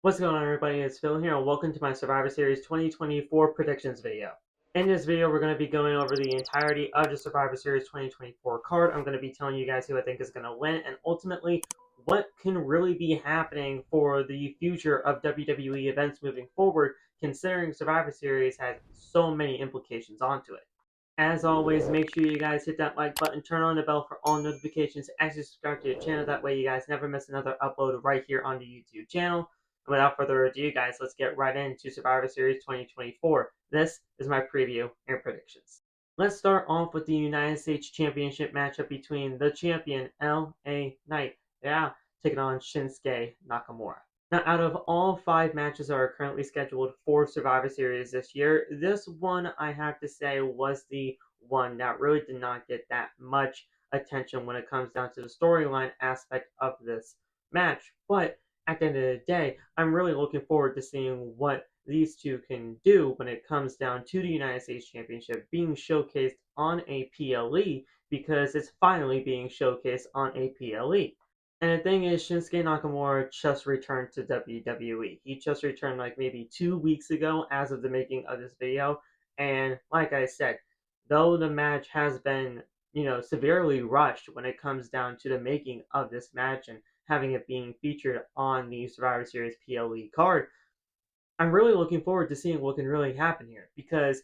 What's going on, everybody? It's Phil here, and welcome to my Survivor Series 2024 predictions video. In this video, we're going to be going over the entirety of the Survivor Series 2024 card. I'm going to be telling you guys who I think is going to win, and ultimately, what can really be happening for the future of WWE events moving forward, considering Survivor Series has so many implications onto it. As always, make sure you guys hit that like button, turn on the bell for all notifications, and subscribe to the channel. That way you guys never miss another upload right here on the YouTube channel. And without further ado, guys, let's get right into Survivor Series 2024. This is my preview and predictions. Let's start off with the United States Championship matchup between the champion, LA Knight, taking on Shinsuke Nakamura. Now, out of all 5 matches that are currently scheduled for Survivor Series this year, this one, I have to say, was the one that really did not get that much attention when it comes down to the storyline aspect of this match. But at the end of the day, I'm really looking forward to seeing what these two can do when it comes down to the United States Championship being showcased on a PLE, because it's finally being showcased on a PLE. And the thing is, Shinsuke Nakamura just returned to WWE. He just returned like maybe 2 weeks ago as of the making of this video. And like I said, though the match has been, severely rushed when it comes down to the making of this match and having it being featured on the Survivor Series PLE card, I'm really looking forward to seeing what can really happen here. Because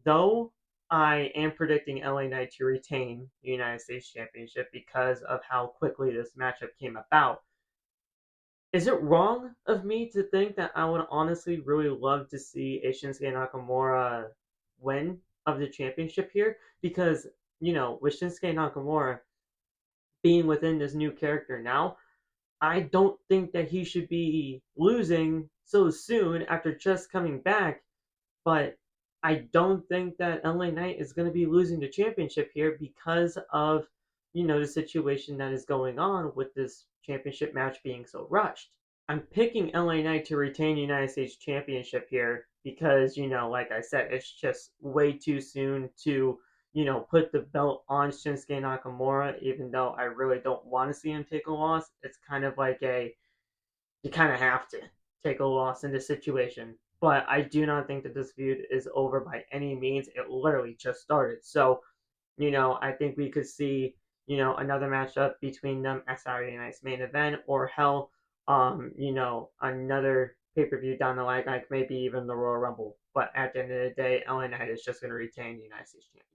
though I am predicting LA Knight to retain the United States Championship because of how quickly this matchup came about, is it wrong of me to think that I would honestly really love to see a Shinsuke Nakamura win of the championship here? Because, with Shinsuke Nakamura being within this new character now, I don't think that he should be losing so soon after just coming back, but I don't think that LA Knight is going to be losing the championship here because of, the situation that is going on with this championship match being so rushed. I'm picking LA Knight to retain the United States Championship here because, like I said, it's just way too soon to, put the belt on Shinsuke Nakamura, even though I really don't want to see him take a loss. It's kind of like you kind of have to take a loss in this situation. But I do not think that this feud is over by any means. It literally just started. So, I think we could see, another matchup between them at Saturday night's main event, or hell, another pay-per-view down the line, like maybe even the Royal Rumble. But at the end of the day, LA Knight is just going to retain the United States Championship.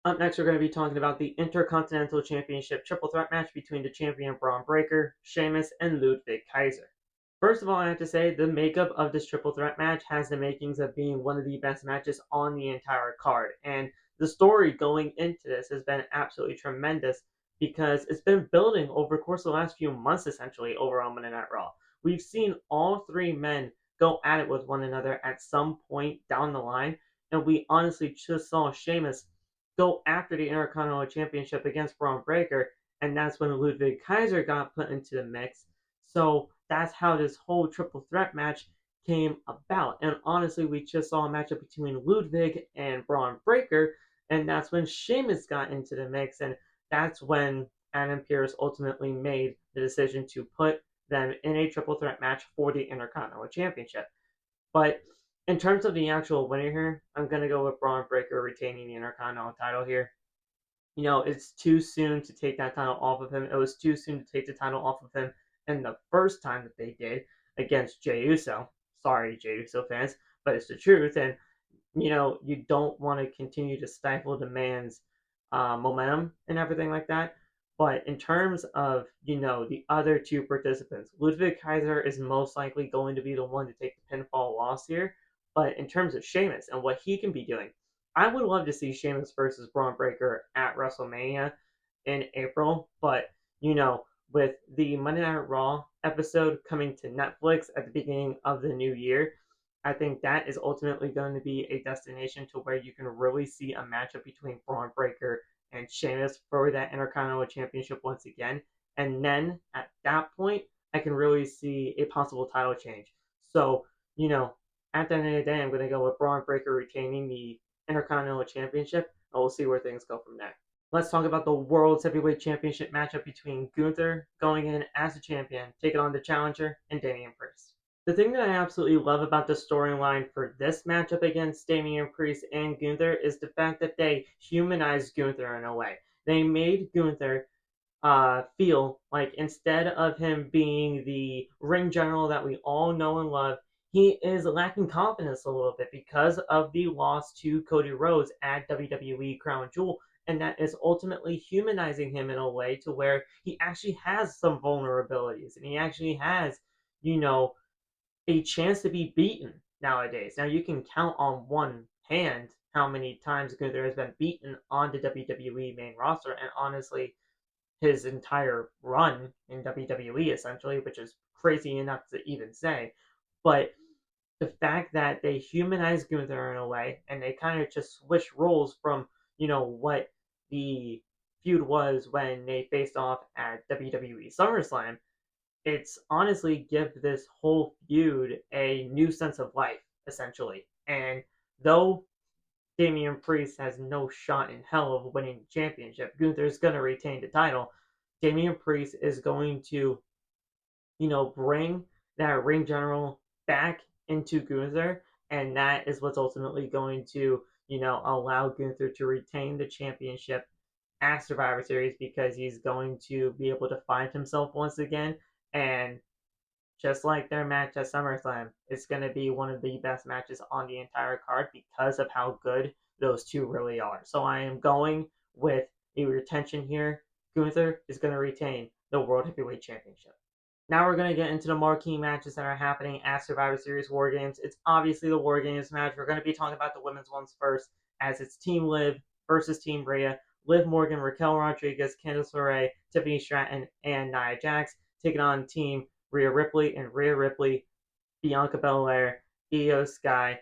Up next, we're going to be talking about the Intercontinental Championship triple threat match between the champion Bron Breakker, Sheamus, and Ludwig Kaiser. First of all, I have to say the makeup of this triple threat match has the makings of being one of the best matches on the entire card. And the story going into this has been absolutely tremendous because it's been building over the course of the last few months, essentially, over on Monday Night Raw. We've seen all 3 men go at it with one another at some point down the line, and we honestly just saw Sheamus go after the Intercontinental Championship against Bron Breakker, and that's when Ludwig Kaiser got put into the mix. So that's how this whole triple threat match came about. And honestly, we just saw a matchup between Ludwig and Bron Breakker, and that's when Sheamus got into the mix, and that's when Adam Pearce ultimately made the decision to put them in a triple threat match for the Intercontinental Championship. But in terms of the actual winner here, I'm going to go with Bron Breakker retaining the Intercontinental title here. It's too soon to take that title off of him. It was too soon to take the title off of him and the first time that they did against Jey Uso. Sorry, Jey Uso fans, but it's the truth. And, you don't want to continue to stifle the man's momentum and everything like that. But in terms of, the other 2 participants, Ludwig Kaiser is most likely going to be the one to take the pinfall loss here. But in terms of Sheamus and what he can be doing, I would love to see Sheamus versus Bron Breakker at WrestleMania in April. But, with the Monday Night Raw episode coming to Netflix at the beginning of the new year, I think that is ultimately going to be a destination to where you can really see a matchup between Bron Breakker and Sheamus for that Intercontinental Championship once again. And then at that point, I can really see a possible title change. So, at the end of the day, I'm going to go with Bron Breakker retaining the Intercontinental Championship, and we'll see where things go from there. Let's talk about the World's Heavyweight Championship matchup between GUNTHER going in as the champion, taking on the challenger, and Damian Priest. The thing that I absolutely love about the storyline for this matchup against Damian Priest and Gunther is the fact that they humanized Gunther in a way. They made Gunther feel like instead of him being the ring general that we all know and love, he is lacking confidence a little bit because of the loss to Cody Rhodes at WWE Crown Jewel. And that is ultimately humanizing him in a way to where he actually has some vulnerabilities and he actually has, you know, a chance to be beaten nowadays. Now you can count on one hand how many times Gunther has been beaten on the WWE main roster, and honestly, his entire run in WWE essentially, which is crazy enough to even say. But the fact that they humanize Gunther in a way and they kind of just switch roles from, what the feud was when they faced off at WWE SummerSlam, it's honestly give this whole feud a new sense of life, essentially. And though Damian Priest has no shot in hell of winning the championship, Gunther's going to retain the title. Damian Priest is going to, bring that ring general back into Gunther, and that is what's ultimately going to, allow Gunther to retain the championship at Survivor Series because he's going to be able to find himself once again. And just like their match at SummerSlam, it's going to be one of the best matches on the entire card because of how good those two really are. So I am going with a retention here. Gunther is going to retain the World Heavyweight Championship. Now we're going to get into the marquee matches that are happening at Survivor Series WarGames. It's obviously the WarGames match. We're going to be talking about the women's ones first, as it's Team Liv versus Team Rhea. Liv Morgan, Raquel Rodriguez, Candice LeRae, Tiffany Stratton, and Nia Jax taking on Team Rhea Ripley and Rhea Ripley, Bianca Belair, Io Sky,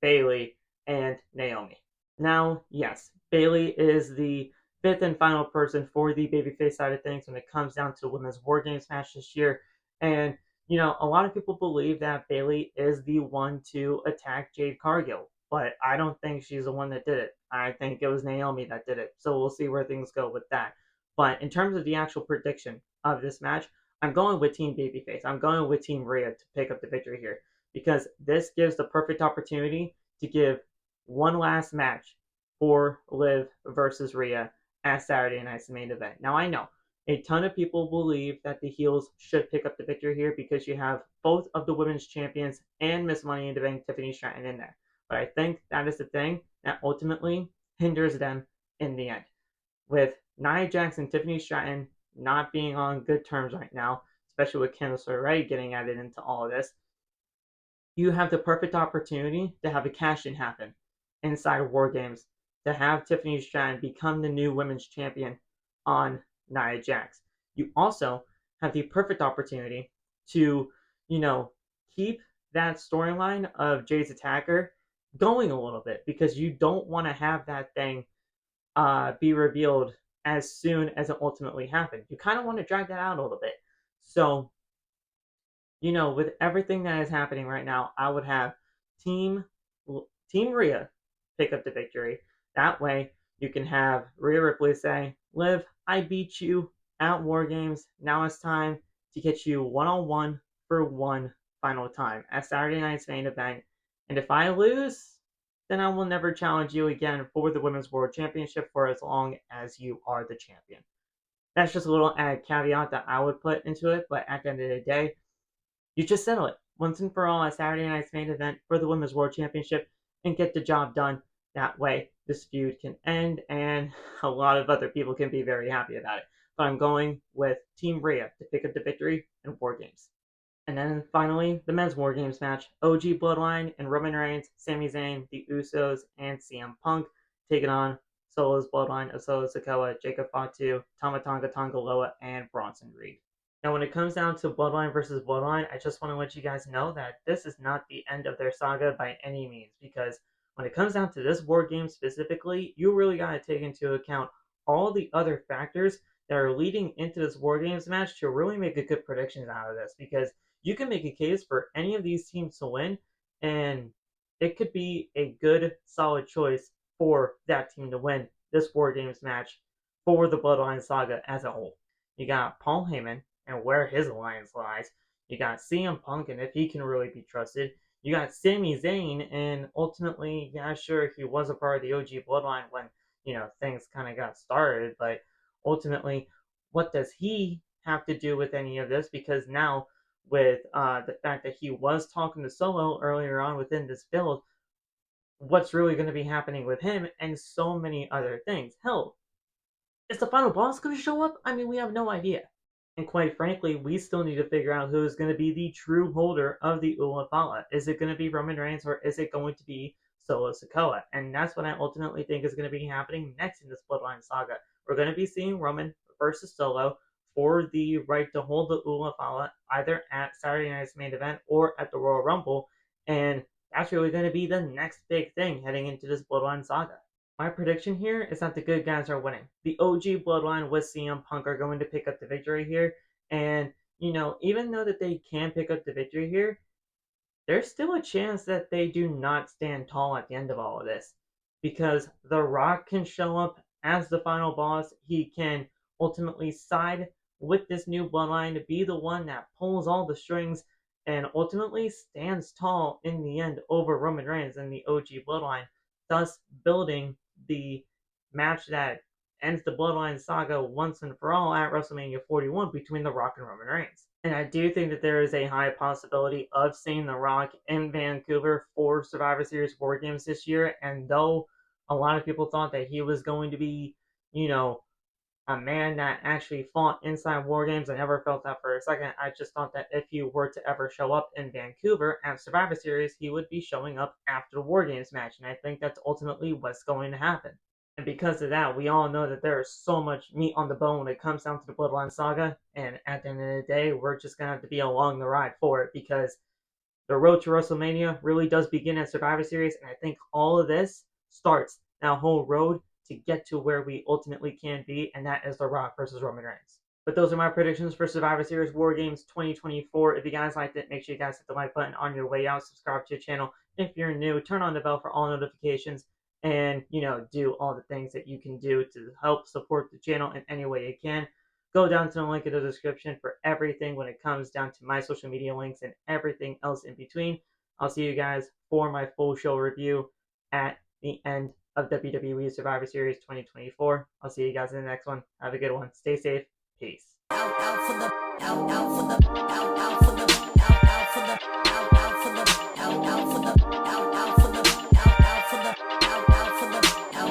Bayley, and Naomi. Now, yes, Bayley is the fifth and final person for the babyface side of things when it comes down to the women's WarGames match this year. And, a lot of people believe that Bayley is the one to attack Jade Cargill, but I don't think she's the one that did it. I think it was Naomi that did it. So we'll see where things go with that. But in terms of the actual prediction of this match, I'm going with Team Babyface. I'm going with Team Rhea to pick up the victory here because this gives the perfect opportunity to give one last match for Liv versus Rhea at Saturday night's main event. Now I know a ton of people believe that the heels should pick up the victory here because you have both of the women's champions and Miss Money in the Bank Tiffany Stratton in there. But I think that is the thing that ultimately hinders them in the end. With Nia Jax and Tiffany Stratton not being on good terms right now, especially with Candice LeRae getting added into all of this, you have the perfect opportunity to have a cash-in happen inside of WarGames to have Tiffany Stratton become the new women's champion on Nia Jax. You also have the perfect opportunity to, keep that storyline of Jade's attacker going a little bit because you don't want to have that thing be revealed as soon as it ultimately happened. You kind of want to drag that out a little bit. So, with everything that is happening right now, I would have Team Rhea pick up the victory. That way, you can have Rhea Ripley say, Liv, I beat you at WarGames. Now it's time to get you one-on-one for one final time at Saturday night's main event. And if I lose, then I will never challenge you again for the Women's World Championship for as long as you are the champion. That's just a little added caveat that I would put into it, but at the end of the day, you just settle it once and for all at Saturday night's main event for the Women's World Championship and get the job done. That way, this feud can end and a lot of other people can be very happy about it. But I'm going with Team Rhea to pick up the victory in WarGames. And then finally, the men's WarGames match. OG Bloodline and Roman Reigns, Sami Zayn, The Usos, and CM Punk taking on Solo's Bloodline of Solo Sikoa, Jacob Fatu, Tama Tonga Loa, and Bronson Reed. Now, when it comes down to Bloodline versus Bloodline, I just want to let you guys know that this is not the end of their saga by any means, because when it comes down to this WarGame specifically, you really got to take into account all the other factors that are leading into this WarGames match to really make a good predictions out of this, because you can make a case for any of these teams to win, and it could be a good, solid choice for that team to win this WarGames match for the Bloodline saga as a whole. You got Paul Heyman and where his alliance lies. You got CM Punk, and if he can really be trusted. You got Sami Zayn, and ultimately, yeah, sure, he was a part of the OG Bloodline when, things kind of got started, but ultimately, what does he have to do with any of this? Because now, with the fact that he was talking to Solo earlier on within this build, what's really going to be happening with him, and so many other things. Hell, is the final boss going to show up? I mean, we have no idea. And quite frankly, we still need to figure out who is going to be the true holder of the Uwafala. Is it going to be Roman Reigns, or is it going to be Solo Sikoa? And that's what I ultimately think is going to be happening next in this Bloodline saga. We're going to be seeing Roman versus Solo for the right to hold the Uwafala either at Saturday night's main event or at the Royal Rumble. And that's really going to be the next big thing heading into this Bloodline saga. My prediction here is that the good guys are winning. The OG Bloodline with CM Punk are going to pick up the victory here. And, even though that they can pick up the victory here, there's still a chance that they do not stand tall at the end of all of this. Because The Rock can show up as the final boss. He can ultimately side with this new Bloodline to be the one that pulls all the strings and ultimately stands tall in the end over Roman Reigns and the OG Bloodline, thus building the match that ends the Bloodline saga once and for all at WrestleMania 41 between The Rock and Roman Reigns. And I do think that there is a high possibility of seeing The Rock in Vancouver for Survivor Series WarGames this year. And though a lot of people thought that he was going to be, a man that actually fought inside WarGames, I never felt that for a second. I just thought that if he were to ever show up in Vancouver at Survivor Series, he would be showing up after the WarGames match, and I think that's ultimately what's going to happen. And because of that, we all know that there is so much meat on the bone when it comes down to the Bloodline saga, and at the end of the day, we're just going to have to be along the ride for it, because the road to WrestleMania really does begin at Survivor Series, and I think all of this starts that whole road to get to where we ultimately can be, and that is The Rock versus Roman Reigns. But those are my predictions for Survivor Series WarGames 2024. If you guys liked it, make sure you guys hit the like button on your way out, subscribe to the channel. If you're new, turn on the bell for all notifications, and, do all the things that you can do to help support the channel in any way you can. Go down to the link in the description for everything when it comes down to my social media links and everything else in between. I'll see you guys for my full show review at the end of WWE Survivor Series 2024. I'll see you guys in the next one. Have a good one. Stay safe. Peace. Out for the